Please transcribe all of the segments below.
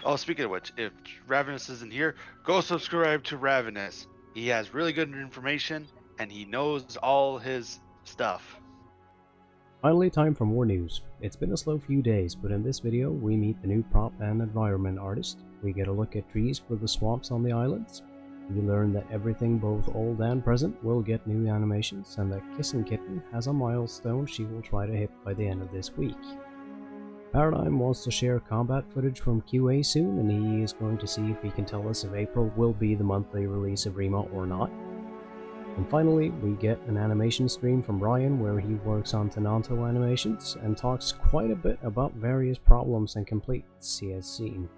Oh, speaking of which, if Ravenous isn't here, go subscribe to Ravenous. He has really good information and he knows all his stuff. Finally, time for more news. It's been a slow few days, but in this video we meet the new prop and environment artist, we get a look at trees for the swamps on the islands, we learn that everything both old and present will get new animations, and that Kissen Kitten has a milestone she will try to hit by the end of this week. Paradym wants to share combat footage from QA soon, and he is going to see if he can tell us if April will be the monthly release of Rima or not. And finally, we get an animation stream from Bryan where he works on Tenanto animations and talks quite a bit about various problems and complaints he has seen.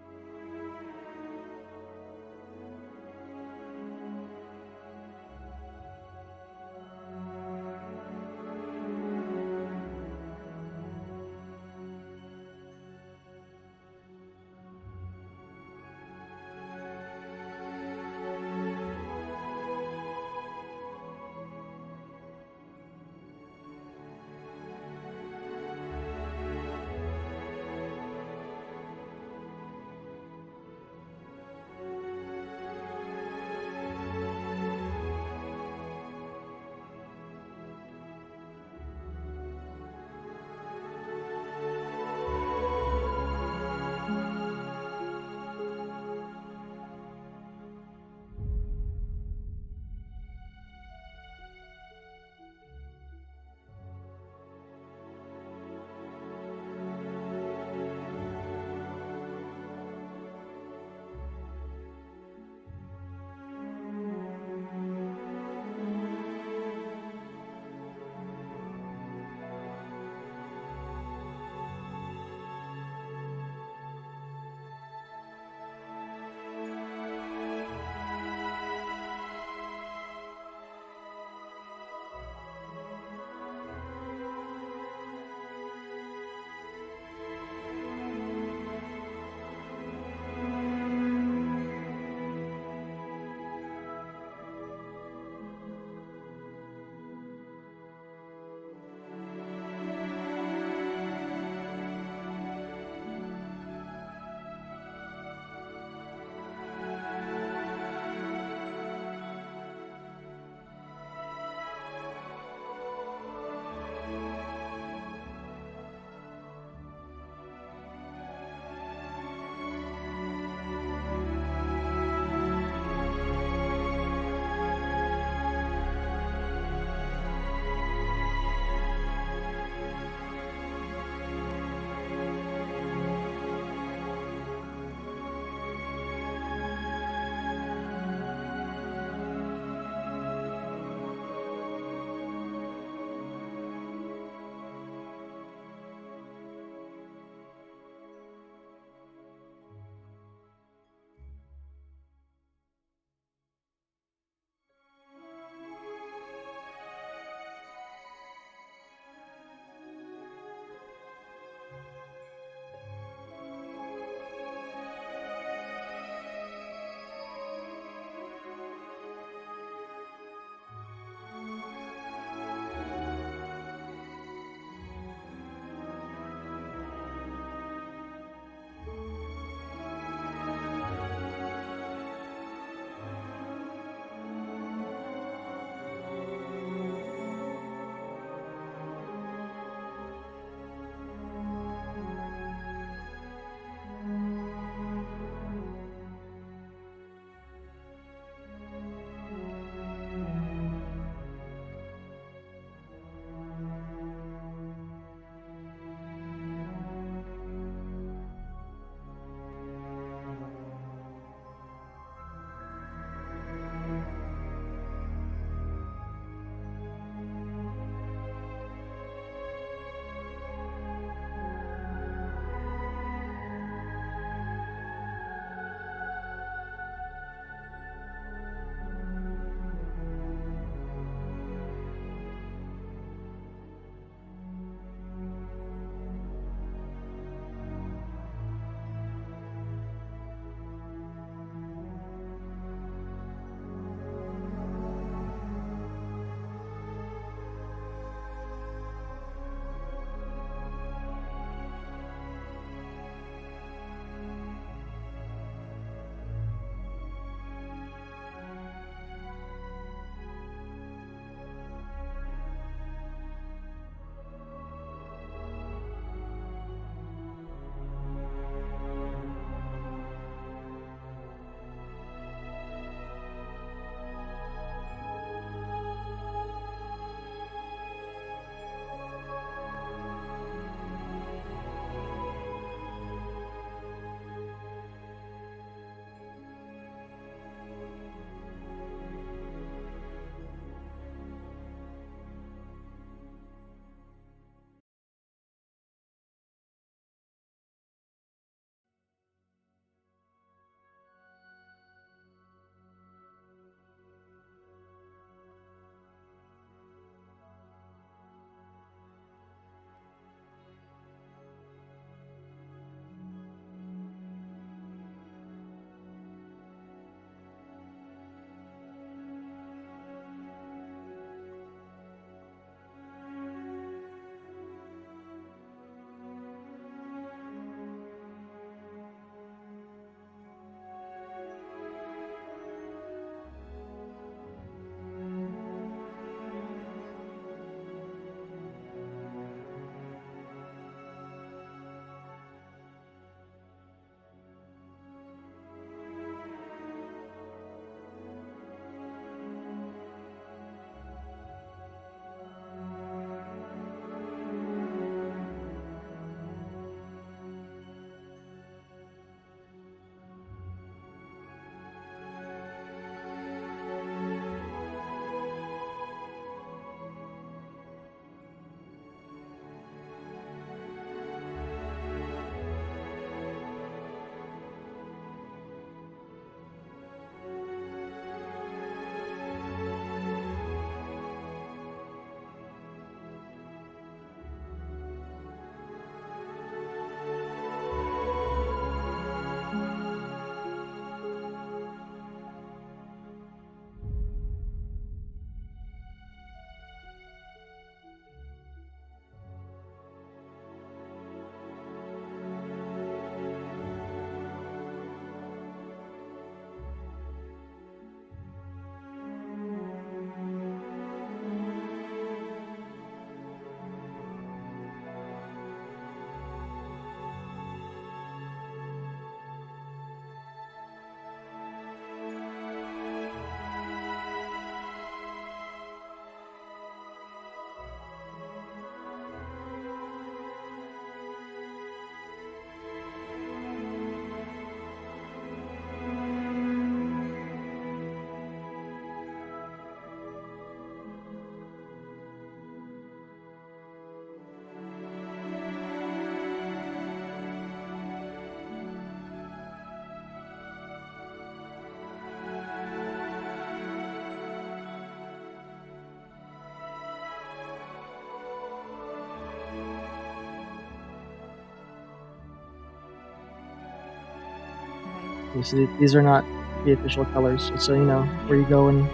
You see, these are not the official colors, just so you know where you go and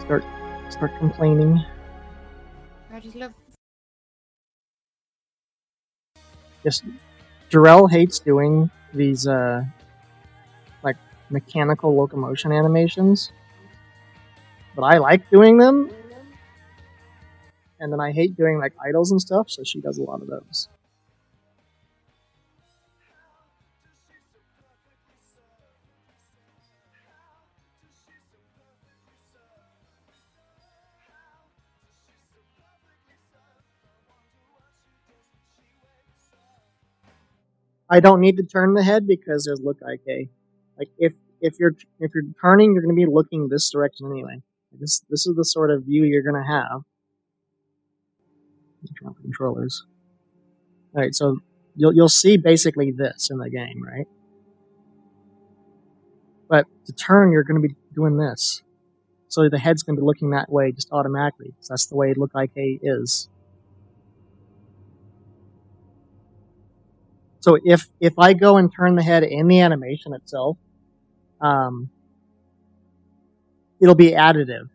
start complaining. I just love. Yes, Jarrell hates doing these like mechanical locomotion animations, but I like doing them. And then I hate doing like idols and stuff, so she does a lot of those. I don't need to turn the head because there's look IK. Like if you're turning, you're going to be looking this direction anyway. This is the sort of view you're going to have. Turn off the controllers. All right, so you'll see basically this in the game, right? But to turn, you're going to be doing this. So the head's going to be looking that way just automatically, because that's the way look IK is. So if I go and turn the head in the animation itself, it'll be additive.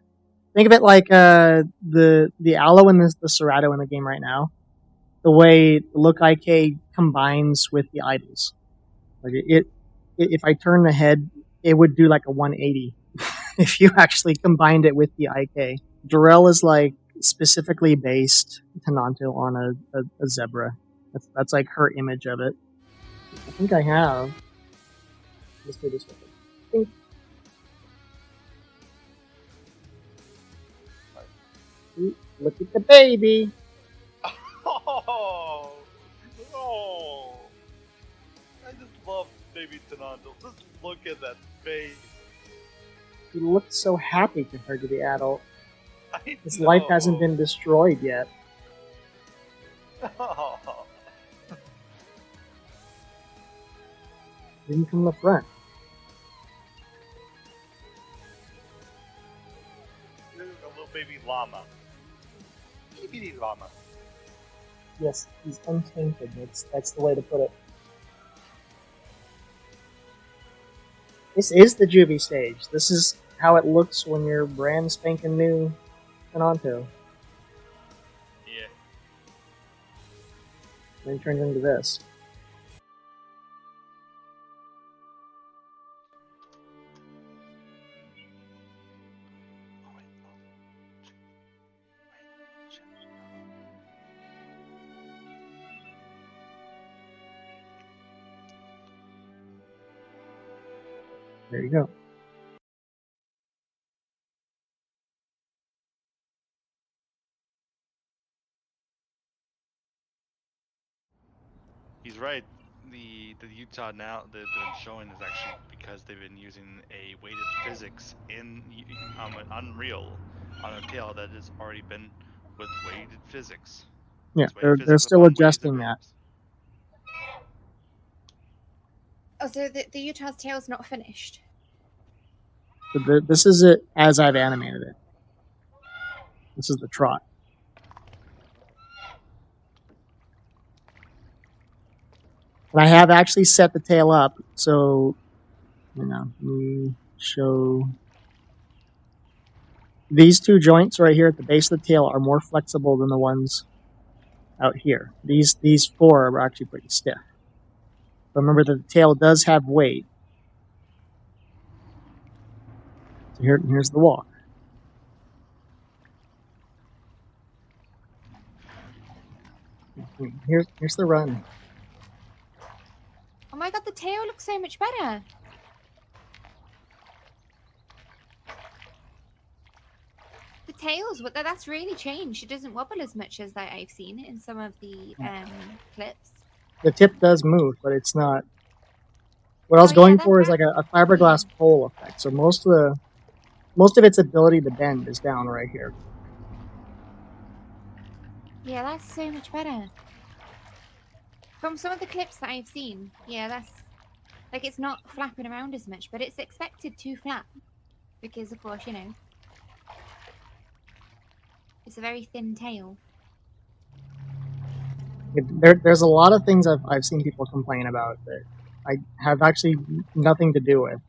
Think of it like the Aloe and the Serato in the game right now. The way look IK combines with the idols. Like if I turn the head, it would do like a 180 if you actually combined it with the IK. Jarrell is like specifically based Tenanto on a zebra. That's like her image of it. I think I have. Let's do this one. Look at the baby. Oh, oh! I just love baby Tenanto. Just look at that face. He looks so happy compared to the adult. His know. life hasn't been destroyed yet. Oh. Even from the front. This is a little baby llama. Baby llama. Yes, he's untainted. That's the way to put it. This is the juvie stage. This is how it looks when you're brand spanking new Tenanto. Yeah. Then it turns into this. There you go. He's right. The Utah now that they're showing is actually because they've been using a weighted physics in an Unreal on a tail that has already been with weighted physics. Yeah, It's weighted they're physics still upon weighted adjusting that. physics. Oh, so the Utah's tail's not finished. So this is it as I've animated it. This is the trot. And I have actually set the tail up, so let me show. These two joints right here at the base of the tail are more flexible than the ones out here. These four are actually pretty stiff. But remember that the tail does have weight. So here's the walk. Here's the run. Oh my god, the tail looks so much better. The tails, that's really changed. It doesn't wobble as much as that I've seen in some of the clips. The tip does move, but it's not. What I was going for is like a fiberglass pole effect. So most of its ability to bend is down right here. Yeah, that's so much better. From some of the clips that I've seen, yeah, that's like it's not flapping around as much, but it's expected to flap because, of course, it's a very thin tail. There's a lot of things I've seen people complain about that I have actually nothing to do with.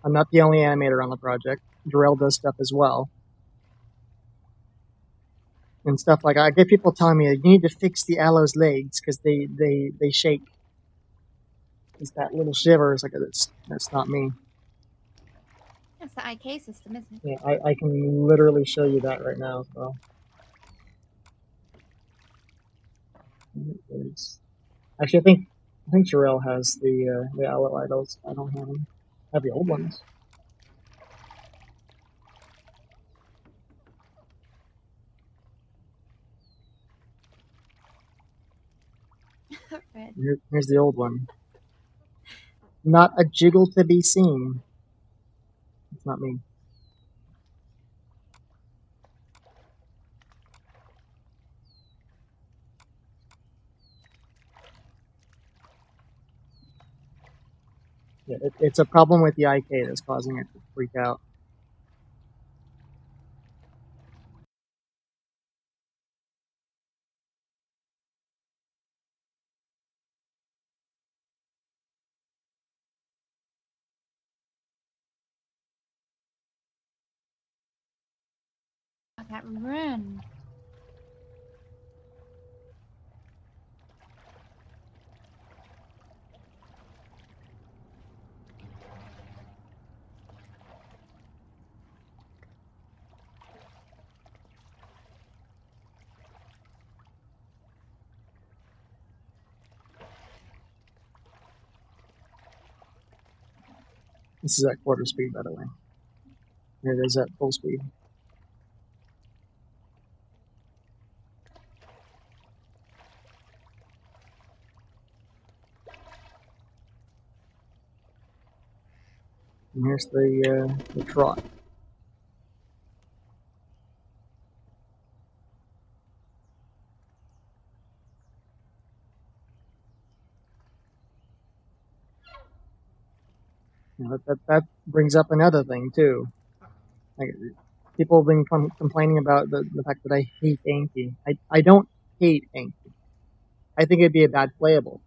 I'm not the only animator on the project. Jarrell does stuff as well. And stuff like I get people telling me, you need to fix the aloe's legs because they shake. It's that little shiver. It's like, that's not me. That's the IK system, isn't it? Yeah, I can literally show you that right now. So. Actually, I think Jarrell has the allo idols. I don't have them. I have the old ones. Red. Here's the old one. Not a jiggle to be seen. It's not me. Yeah, it's a problem with the IK that's causing it to freak out. Oh, that run. This is at quarter speed, by the way. Here it is at full speed. And here's the trot. You know, that brings up another thing too. Like, people have been complaining about the fact that I hate Anky. I don't hate Anky. I think it'd be a bad playable.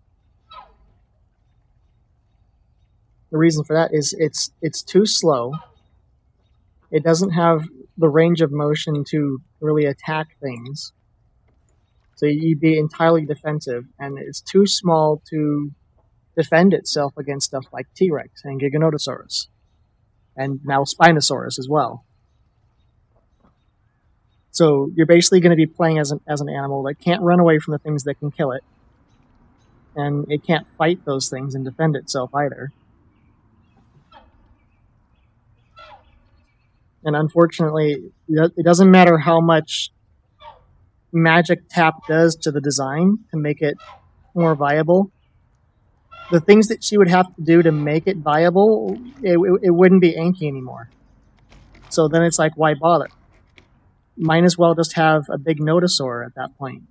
The reason for that is it's too slow. It doesn't have the range of motion to really attack things. So you'd be entirely defensive, and it's too small to defend itself against stuff like T-Rex and Giganotosaurus, and now Spinosaurus as well. So you're basically going to be playing as an animal that can't run away from the things that can kill it, and it can't fight those things and defend itself either. And unfortunately, it doesn't matter how much Magic Tap does to the design to make it more viable. The things that she would have to do to make it viable, it wouldn't be Anky anymore. So then it's like, why bother? Might as well just have a big Notosaur at that point.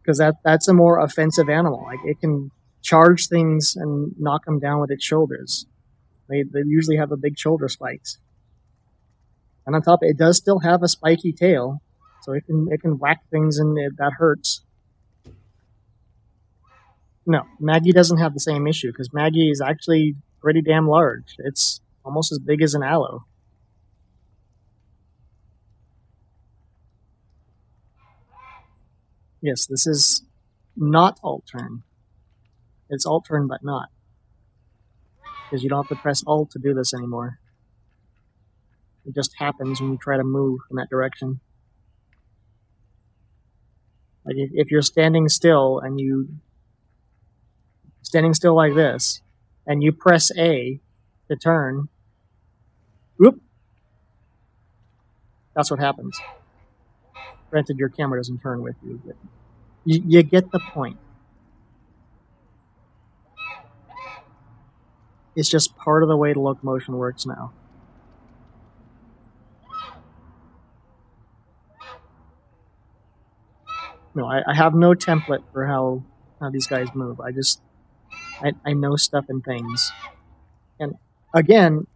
Because that's a more offensive animal. Like, it can charge things and knock them down with its shoulders. They usually have the big shoulder spikes. And on top, it does still have a spiky tail, so it can whack things and that hurts. No, Maggie doesn't have the same issue, because Maggie is actually pretty damn large. It's almost as big as an aloe. Yes, this is not alt-turn. It's alt-turn, but not. Because you don't have to press alt to do this anymore. It just happens when you try to move in that direction. Like, if you're standing still and standing still like this, and you press A to turn, whoop, that's what happens. Granted, your camera doesn't turn with you, but you get the point. It's just part of the way the locomotion works now. No, I have no template for how these guys move. I know stuff and things. And again,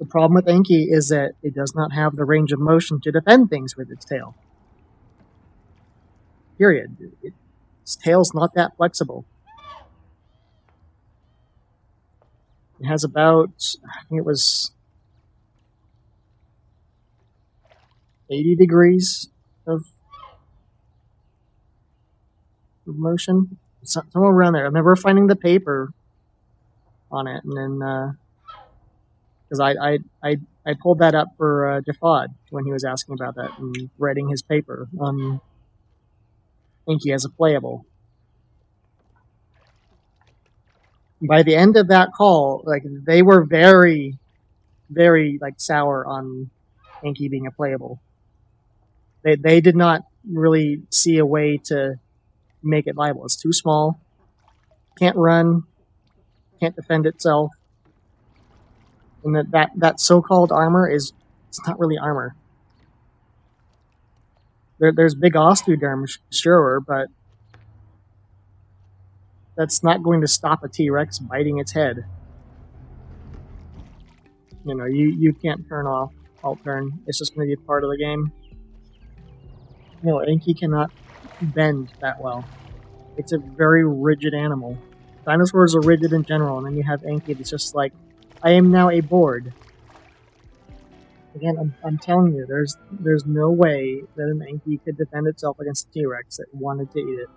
the problem with Anky is that it does not have the range of motion to defend things with its tail. Period. Its tail's not that flexible. It has about, I think it was 80 degrees of motion, somewhere around there. I remember finding the paper on it, and then because I pulled that up for Jafad when he was asking about that and writing his paper on Inky as a playable. By the end of that call, like they were very, very like sour on Inky being a playable. They did not really see a way to make it viable. It's too small, can't run, can't defend itself, and that so-called armor it's not really armor. There's big osteoderm, sure, but that's not going to stop a T-Rex biting its head. You know, you can't turn off alt turn. It's just going to be a part of the game. You know, Inky cannot bend that well. It's a very rigid animal. Dinosaurs are rigid in general, and then you have Inky that's just like, I am now a board. Again, I'm telling you, there's no way that an Inky could defend itself against a T-Rex that wanted to eat it.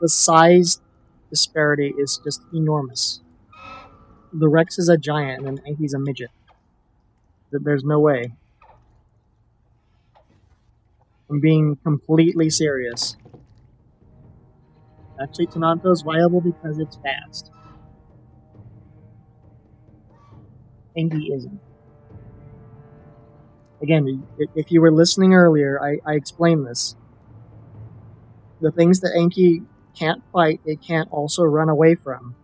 The size disparity is just enormous. The Rex is a giant, and Inky's a midget. There's no way. I'm being completely serious. Actually, Tonanto's viable because it's fast. Inky isn't. Again, if you were listening earlier, I explained this. The things that Inky can't fight, it can't also run away from.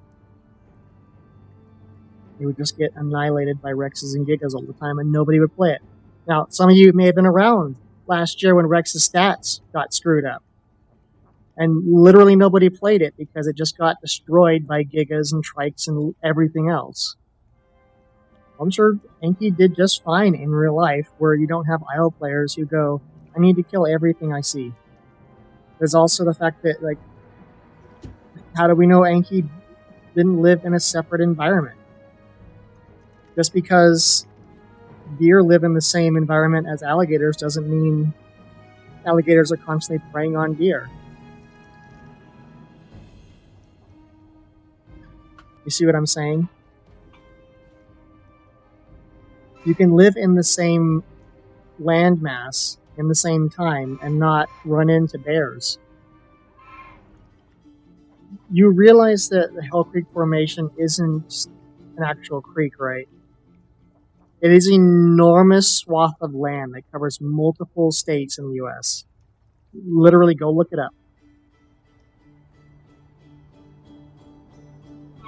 It would just get annihilated by Rexes and Gigas all the time, and nobody would play it. Now, some of you may have been around last year when Rex's stats got screwed up. And literally nobody played it because it just got destroyed by Gigas and Trikes and everything else. I'm sure Inky did just fine in real life, where you don't have IO players who go, I need to kill everything I see. There's also the fact that, like, how do we know Inky didn't live in a separate environment? Just because deer live in the same environment as alligators doesn't mean alligators are constantly preying on deer. You see what I'm saying? You can live in the same landmass in the same time and not run into bears. You realize that the Hell Creek Formation isn't an actual creek, right? It is an enormous swath of land that covers multiple states in the US. Literally, go look it up.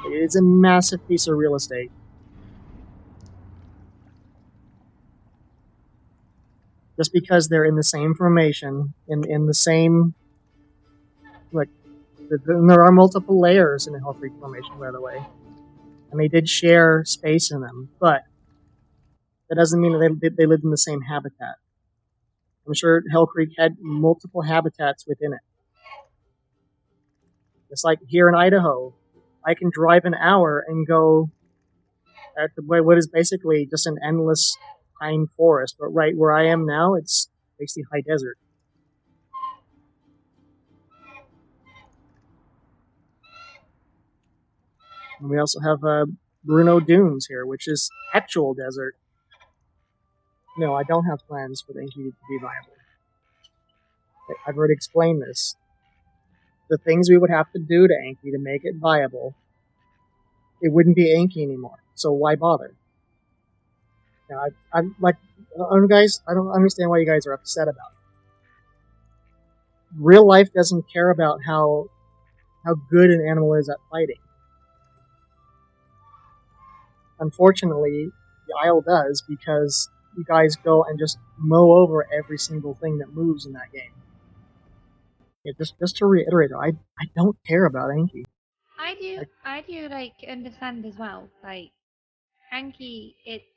It is a massive piece of real estate. Just because they're in the same formation, in the same, like, there are multiple layers in the Hell Creek Formation, by the way. And they did share space in them, but that doesn't mean that they lived in the same habitat. I'm sure Hell Creek had multiple habitats within it. It's like here in Idaho, I can drive an hour and go at what is basically just an endless pine forest, but right where I am now, it's basically high desert. And we also have Bruno Dunes here, which is actual desert. No, I don't have plans for the Inky to be viable. I've already explained this. The things we would have to do to Inky to make it viable, it wouldn't be Inky anymore. So why bother? Now, I'm like, guys, I don't understand why you guys are upset about it. Real life doesn't care about how good an animal is at fighting. Unfortunately, the Isle does, because you guys go and just mow over every single thing that moves in that game. Yeah, just to reiterate, I don't care about Inky. I do like understand as well. Like Anky,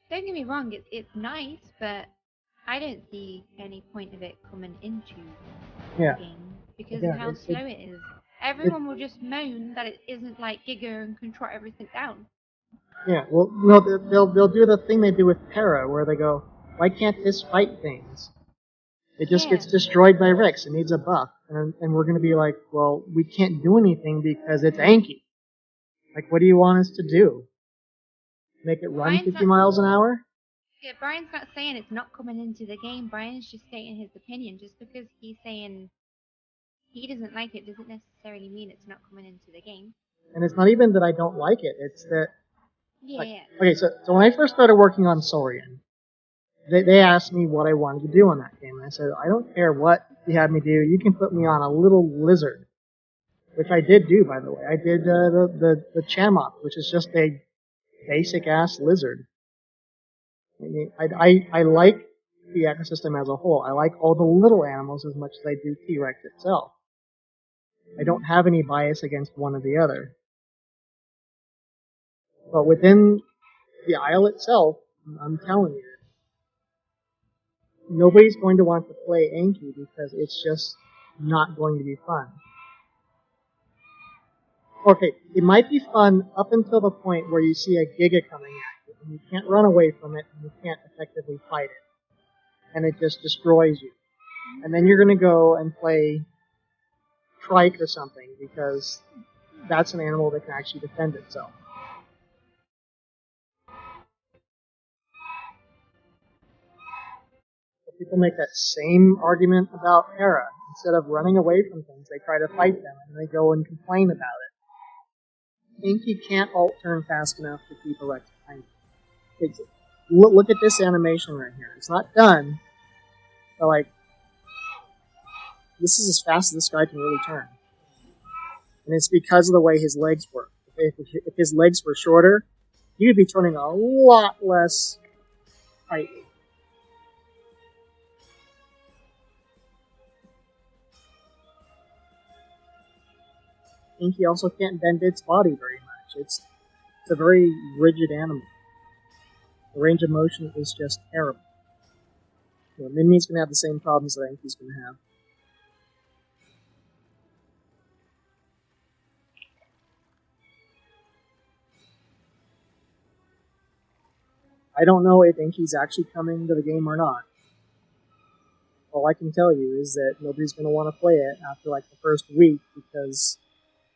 don't get me wrong, it's nice, but I don't see any point of it coming into Yeah. the game because Yeah, of how it's- slow it is. Everyone will just moan that it isn't like Giga and can trot everything down. Yeah, well, no, they'll do the thing they do with Para, where they go, why can't this fight things? It just Yeah. gets destroyed by Rex. It needs a buff, and we're gonna be like, well, we can't do anything because it's Anky. Like, what do you want us to do? Make it run Brian's 50 not- miles an hour? Yeah, Brian's not saying it's not coming into the game. Brian's just stating his opinion. Just because he's saying he doesn't like it doesn't necessarily mean it's not coming into the game. And it's not even that I don't like it. It's that Yeah, like, yeah. okay, so when I first started working on Saurian, they asked me what I wanted to do on that game, and I said, I don't care what you have me do. You can put me on a little lizard, which I did do, by the way. I did the Chamok, which is just a basic ass lizard. I mean, I like the ecosystem as a whole. I like all the little animals as much as I do T-Rex itself. I don't have any bias against one or the other. But within the Isle itself, I'm telling you, nobody's going to want to play Anky because it's just not going to be fun. Okay, it might be fun up until the point where you see a Giga coming at you, and you can't run away from it, and you can't effectively fight it. And it just destroys you. And then you're going to go and play Trike or something, because that's an animal that can actually defend itself. People make that same argument about Hera. Instead of running away from things, they try to fight them, and they go and complain about it. Anky can't alt turn fast enough to keep a Rex behind him. Look at this animation right here. It's not done, but like, this is as fast as this guy can really turn. And it's because of the way his legs work. If his legs were shorter, he would be turning a lot less tightly. Anky also can't bend its body very much. It's a very rigid animal. The range of motion is just terrible. You know, Minnie's going to have the same problems that Anky's going to have. I don't know if Anky's actually coming to the game or not. All I can tell you is that nobody's going to want to play it after like the first week because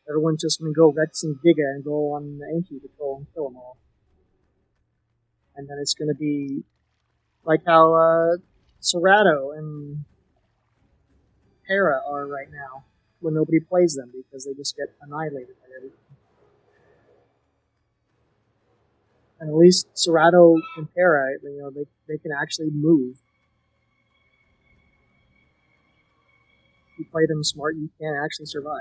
everyone's just going to go Rex and Giga and go on the Anky patrol and kill them all. And then it's going to be like how Cerato and Para are right now, when nobody plays them because they just get annihilated by everything. And at least Cerato and Para, you know, they can actually move. If you play them smart, you can actually survive.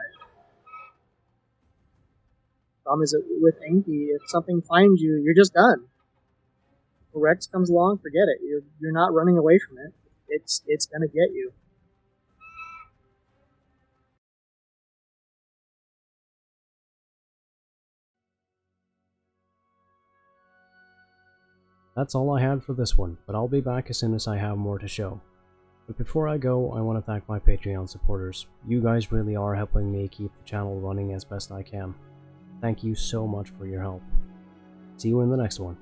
Problem is that with Anky, if something finds you, you're just done. If Rex comes along, forget it. You're not running away from it. It's gonna get you. That's all I had for this one, but I'll be back as soon as I have more to show. But before I go, I want to thank my Patreon supporters. You guys really are helping me keep the channel running as best I can. Thank you so much for your help. See you in the next one.